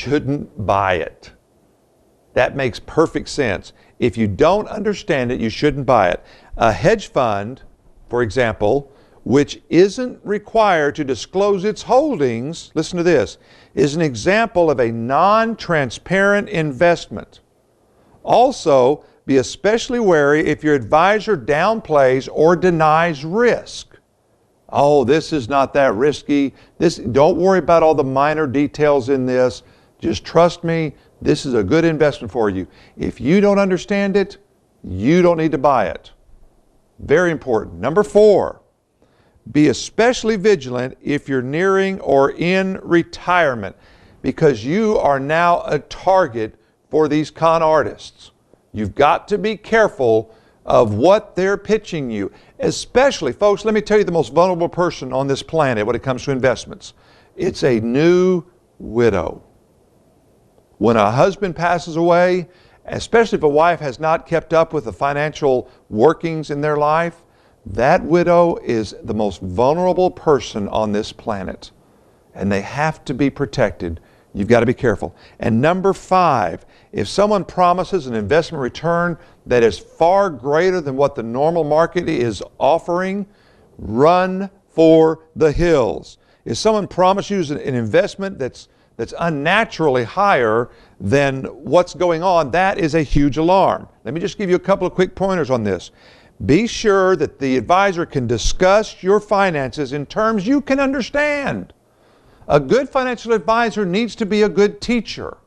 shouldn't buy it. That makes perfect sense. If you don't understand it, you shouldn't buy it. A hedge fund, for example, which isn't required to disclose its holdings, listen to this, is an example of a non-transparent investment. Also, be especially wary if your advisor downplays or denies risk. Oh, this is not that risky. Don't worry about all the minor details in this. Just trust me, this is a good investment for you. If you don't understand it, you don't need to buy it. Very important. Number 4, be especially vigilant if you're nearing or in retirement, because you are now a target for these con artists. You've got to be careful of what they're pitching you. Especially, folks, let me tell you the most vulnerable person on this planet when it comes to investments. It's a new widow. When a husband passes away, especially if a wife has not kept up with the financial workings in their life, that widow is the most vulnerable person on this planet, and they have to be protected. You've got to be careful. And number 5, if someone promises an investment return that is far greater than what the normal market is offering, run for the hills. If someone promises you an investment that's unnaturally higher than what's going on, that is a huge alarm. Let me just give you a couple of quick pointers on this. Be sure that the advisor can discuss your finances in terms you can understand. A good financial advisor needs to be a good teacher.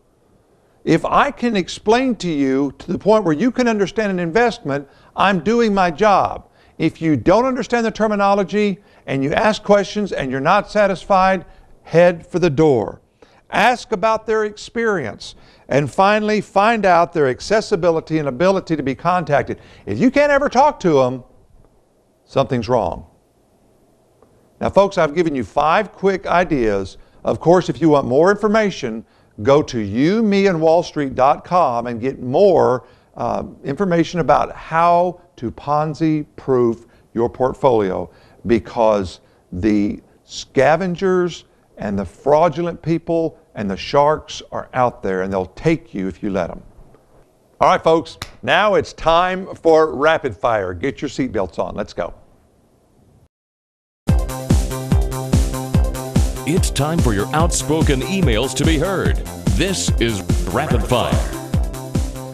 If I can explain to you to the point where you can understand an investment, I'm doing my job. If you don't understand the terminology and you ask questions and you're not satisfied, head for the door. Ask about their experience. And finally, find out their accessibility and ability to be contacted. If you can't ever talk to them, something's wrong. Now, folks, I've given you 5 quick ideas. Of course, if you want more information, go to youmeandwallstreet.com and get more information about how to Ponzi proof your portfolio, because the scavengers and the fraudulent people and the sharks are out there, and they'll take you if you let them. All right, folks, now it's time for rapid fire. Get your seatbelts on. Let's go. It's time for your outspoken emails to be heard. This is Rapid Fire.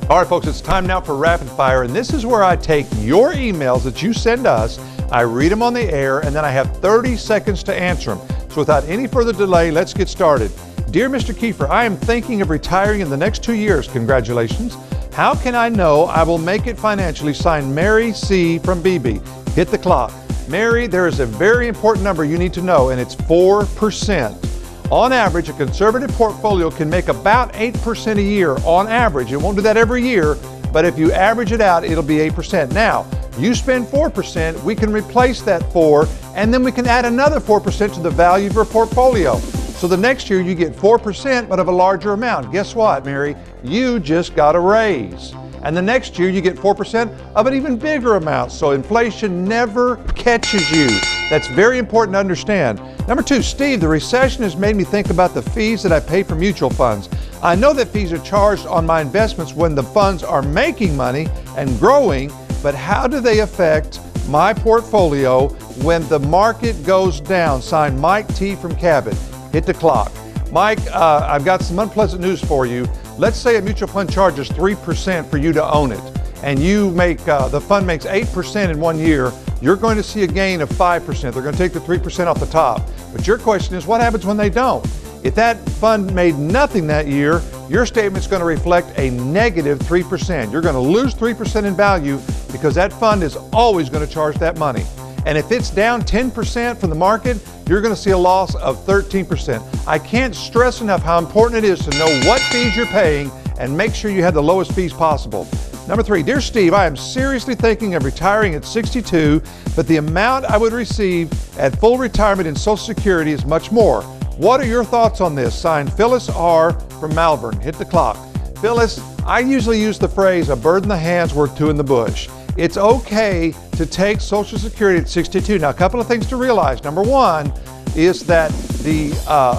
All right, folks, it's time now for Rapid Fire, and this is where I take your emails that you send us, I read them on the air, and then I have 30 seconds to answer them. So without any further delay, let's get started. Dear Mr. Kiefer, I am thinking of retiring in the next 2 years. Congratulations. How can I know I will make it financially? Signed, Mary C. from BB. Hit the clock. Mary, there is a very important number you need to know, and it's 4%. On average, a conservative portfolio can make about 8% a year on average. It won't do that every year, but if you average it out, it'll be 8%. Now, you spend 4%, we can replace that 4, and then we can add another 4% to the value of your portfolio. So the next year you get 4%, but of a larger amount. Guess what, Mary? You just got a raise. And the next year you get 4% of an even bigger amount. So inflation never catches you. That's very important to understand. Number 2, Steve, the recession has made me think about the fees that I pay for mutual funds. I know that fees are charged on my investments when the funds are making money and growing, but how do they affect my portfolio when the market goes down? Signed, Mike T. from Cabot. Hit the clock. Mike, I've got some unpleasant news for you. Let's say a mutual fund charges 3% for you to own it, and you make the fund makes 8% in 1 year. You're going to see a gain of 5%. They're going to take the 3% off the top. But your question is, what happens when they don't? If that fund made nothing that year, your statement's going to reflect a negative 3%. You're going to lose 3% in value because that fund is always going to charge that money. And if it's down 10% from the market, you're going to see a loss of 13%. I can't stress enough how important it is to know what fees you're paying and make sure you have the lowest fees possible. Number 3, Dear Steve, I am seriously thinking of retiring at 62, but the amount I would receive at full retirement in Social Security is much more. What are your thoughts on this? Signed, Phyllis R. from Malvern. Hit the clock. Phyllis, I usually use the phrase, a bird in the hand's worth 2 in the bush. It's okay to take Social Security at 62. Now, a couple of things to realize. Number 1 is that the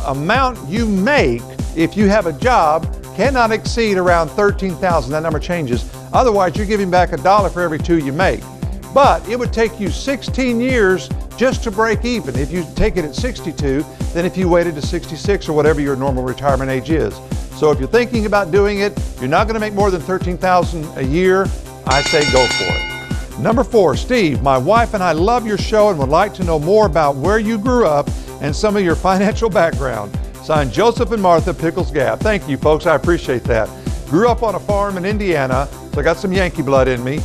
amount you make if you have a job, cannot exceed around $13,000. That number changes. Otherwise, you're giving back $1 for every 2 you make. But it would take you 16 years just to break even if you take it at 62 than if you waited to 66 or whatever your normal retirement age is. So if you're thinking about doing it, you're not going to make more than $13,000 a year, I say go for it. Number 4, Steve, my wife and I love your show and would like to know more about where you grew up and some of your financial background. Signed, Joseph and Martha, Pickles Gap. Thank you, folks. I appreciate that. Grew up on a farm in Indiana, so I got some Yankee blood in me.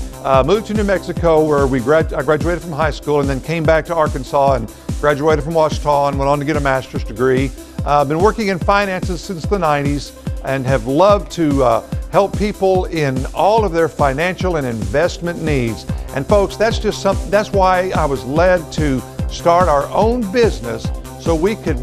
Moved to New Mexico where I graduated from high school, and then came back to Arkansas and graduated from Ouachita and went on to get a master's degree. Been working in finances since the 90s and have loved to help people in all of their financial and investment needs. And folks, that's why I was led to start our own business so we could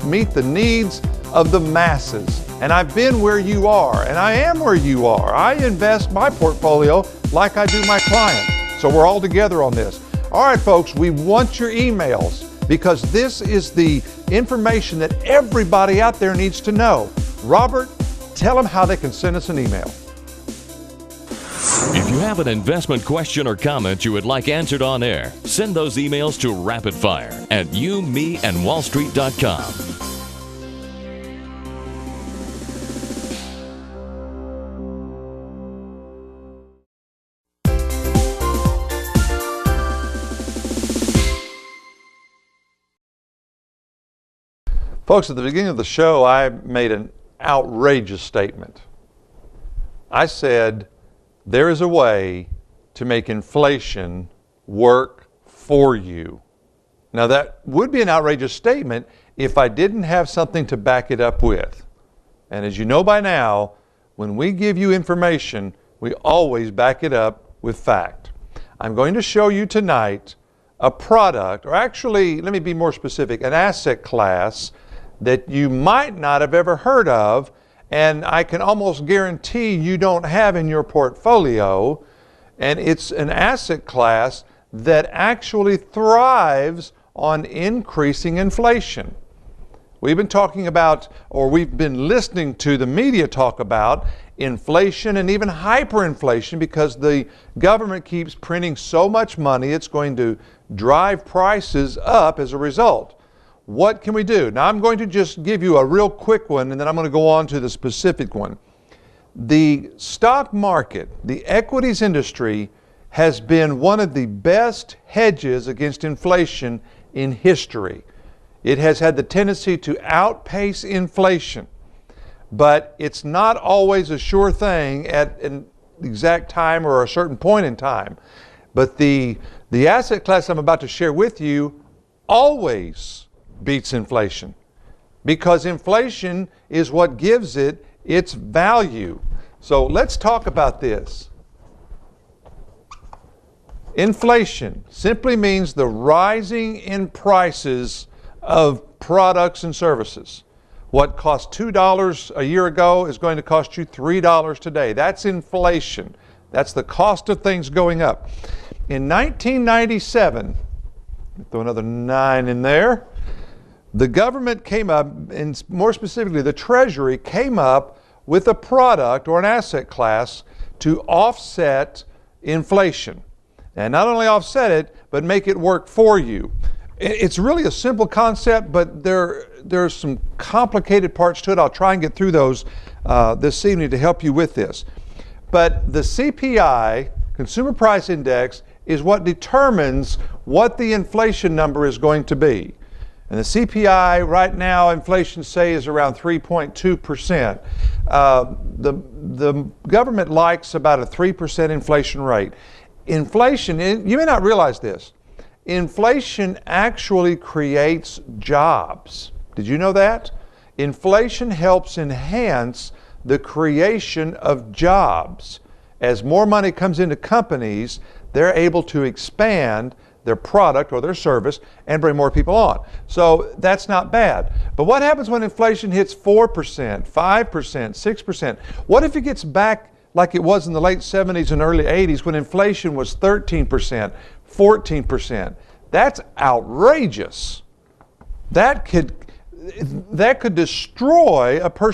meet the needs of the masses. And I've been where you are, and I am where you are. I invest my portfolio like I do my client. So we're all together on this. All right, folks, we want your emails because this is the information that everybody out there needs to know. Robert, tell them how they can send us an email. If you have an investment question or comment you would like answered on air, send those emails to rapidfire@youmeandwallstreet.com. Folks, at the beginning of the show, I made an outrageous statement. I said, there is a way to make inflation work for you. Now, that would be an outrageous statement if I didn't have something to back it up with. And as you know by now, when we give you information, we always back it up with fact. I'm going to show you tonight a product, or actually, let me be more specific, an asset class that you might not have ever heard of, and I can almost guarantee you don't have in your portfolio. And it's an asset class that actually thrives on increasing inflation. We've been talking about, or we've been listening to the media talk about inflation and even hyperinflation because the government keeps printing so much money, it's going to drive prices up as a result. What can we do? Now, I'm going to just give you a real quick one, and then I'm going to go on to the specific one. The stock market, the equities industry, has been one of the best hedges against inflation in history. It has had the tendency to outpace inflation, but it's not always a sure thing at an exact time or a certain point in time. But the asset class I'm about to share with you always beats inflation, because inflation is what gives it its value. So let's talk about this. Inflation simply means the rising in prices of products and services. What cost $2 a year ago is going to cost you $3 today. That's inflation. That's the cost of things going up. In 1997, throw another 9 in there, the government came up, and more specifically the Treasury came up with a product or an asset class to offset inflation. And not only offset it, but make it work for you. It's really a simple concept, but there's some complicated parts to it. I'll try and get through those this evening to help you with this. But the CPI, Consumer Price Index, is what determines what the inflation number is going to be. And the CPI right now, inflation say is around 3.2%. The government likes about a 3% inflation rate. Inflation, you may not realize this, inflation actually creates jobs. Did you know that? Inflation helps enhance the creation of jobs. As more money comes into companies, they're able to expand their product or their service and bring more people on. So that's not bad. But what happens when inflation hits 4%, 5%, 6%? What if it gets back like it was in the late 70s and early 80s when inflation was 13%, 14%? That's outrageous. That could destroy a person's